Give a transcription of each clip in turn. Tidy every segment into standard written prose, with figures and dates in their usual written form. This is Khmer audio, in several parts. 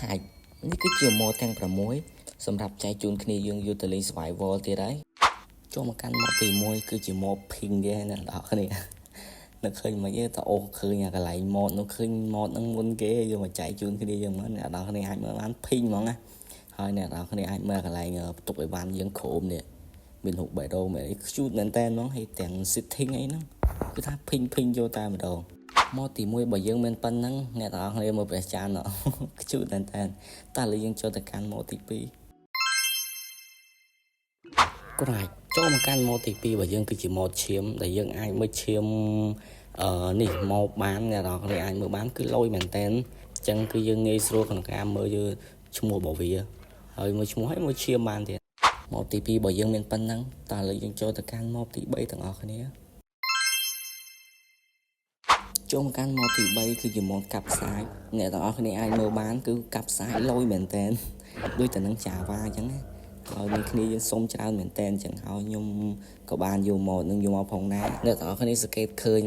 Right នេះគឺជា mod ទាំង6សម្រាប់ចែកជូនគ្នាយើងយកទៅលេង survival ទៀតហើយចូលមកកាន់ mod ទី1គឺជា mod ping ទេអ្នកនរគ្នានឹកឃើញមិនទេតើអូឃើញអាកន្លែង mod នោះឃើញ mod ហ្នឹងមុនគេយកមកចែកជូនគ្នាយើងមើលអ្នកនរគ្នាអាចមើលបាន ping ហ្មងណាហើយអ្នកនរគ្នាអាចមើលកន្លែងបន្ទប់អីវ៉ាន់យើងក្រោមនេះមានរូបបេះដូងមែនcute មែនតើហ្មងហើយទាំង setting អីហ្នឹងគឺថា ping យកតែម្ដងmod ទី1បើយើងមានប៉ុណ្ណឹងអ្នកនរគ្នាមើលព្រះច័ន្ទcute មែនតើតែឥឡូវយើងចូលទៅកាន់ mod ទី2ក្រោយចូលមកកាន់ mod ទី2បើយើងគឺជា mod ឈាមដែលយើងអាចមើលឈាមនេះមកបានអ្នកនរគ្នាអាចមើលបានគឺលយមែនតើអញ្ចឹងគឺយើងងាយស្រួលក្នុងការមើលយកឈ្មោះរបស់វាហើយមើលឈ្មោះហើយមើលឈាមបានទៀត mod ទី2បើយើងមានប៉ុណ្ណឹងតែឥឡូវយើងចូលទៅកាន់ mod ទី3ទាំងអស់គ្នាចូលមកកាន់ mod ទី3គឺជា mod កាប់ផ្សាយអ្នកទាំងអស់គ្នាអាចមើលបានគឺកាប់ផ្សាយលយមែនតើដូចតែនឹង Java អញ្ចឹងណាហើយមានគ្នាយើងសុំច្រើនមែនតើអញ្ចឹងហើយខ្ញុំក៏បានយក mod នឹងយកមកផងដែរអ្នកទាំងអស់គ្នាសង្កេតឃើញ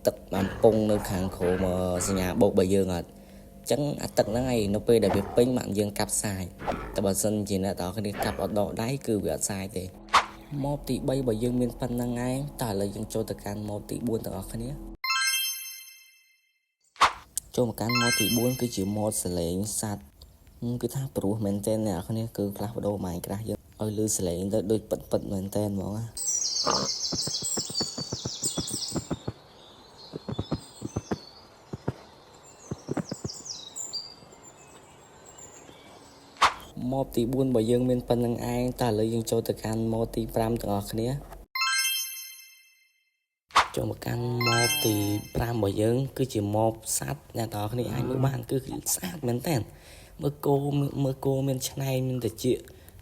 ទឹកបានពងនៅខាងក្រោមសញ្ញាបូករបស់យើងអត់ចឹងអាទឹកហ្នឹងឯងនៅពេលដែលវាពេញបានយើងកាប់ផ្សាយតែបើសិនជាអ្នកទាំងអស់គ្នាកាប់អត់ដកដៃគឺវាអត់ផ្សាយទេ mod ទី3បើយើងមានប៉ុណ្្នឹងឯងតើឥឡូវយើងចូលទៅកាន់ mod ទី4ទាំងអស់គ្នាចូលមកកាន់ mod ទី4គឺជា mod សលេងសត្វគឺថាព្រោះមែនតើអ្នកនរគ្នាគឺផ្លាស់ប្ដូរ Minecraft យើងឲ្យលឺសលេងទៅដូចពិតមែនតើហ្មងណាmod ទី4បើយើងមានប៉ុណ្្នឹងឯងតើឥឡូវយើងចូលទៅកាន់ mod ទី5ទាំងអស់គ្នាចូលមកកាន់ mod ទី5របស់យើងគឺជា mod សត្វអ្នកទាំងអស់គ្នាអាចមើលបានគឺស្អាតមែនតើមើលគោមានឆ្នែងមានត្រចៀក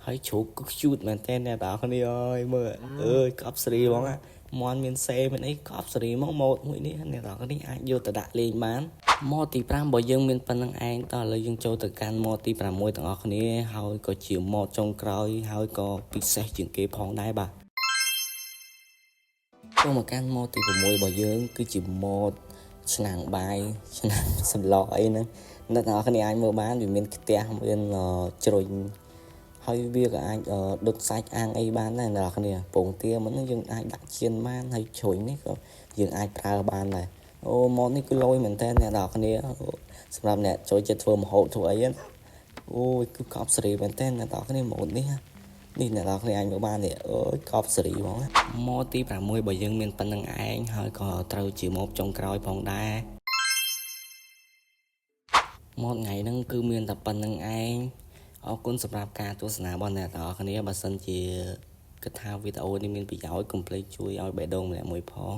ហើយជ្រូកគឺ cute មែនតើអ្នកទាំងអស់គ្នាអើយមើលកប់សេរីហ្មងណាមន់មានសេមានអីកប់សេរីមកម៉ូតមួយនេះអ្នកទាំងអស់គ្នាអាចយកទៅដាក់លេងបាន mod ទី5បើយើងមានប៉ុណ្្នឹងឯងតើឥឡូវយើងចូលទៅកាន់ mod ទី6ទាំងអស់គ្នាហើយក៏ជា mod ចុងក្រោយហើយក៏ពិសេសជាងគេផងដែរបាទចូលមកកាន់ mod ទី6របស់យើងគឺជា mod ឆ្នាំងបាយឆ្នាំងសម្លអីហ្នឹងអ្នកទាំងអស់គ្នាអាចមើលបានវាមានខ្ទះមានជ្រុញហើយវាក៏អាចដុតសាច់អាំងអីបានដែរអ្នកទាំងអស់គ្នាពងទាមិនយើងអាចដាក់ជៀនបានហើយជ្រុញនេះក៏យើងអាចប្រើបានដែរអូ mod នេះគឺលយមែនតើអ្នកទាំងអស់គ្នាសម្រាប់អ្នកចូលចិត្តធ្វើម្ហូបធ្វើអីអូយគឺកប់សេរីមែនតើអ្នកទាំងអស់គ្នា mod នេះអ្នកនរគ្នាអាចមើលបាននេះអូយកប់សេរីហ្មង mod ទី6បើយើងមានប៉ុណ្្នឹងឯងហើយក៏ត្រូវជា mod ចុងក្រោយផងដែរ mod ថ្ងៃហ្នឹងគឺមានតែប៉ុណ្្នឹងឯងអរគុណសម្រាប់ការទស្សនារបស់អ្នកទាំងអស់គ្នាបើសិនជាគិតថាវីដេអូនេះមានប្រយោជន៍កុំភ្លេចជួយឲ្យបេះដូងម្នាក់មួយផង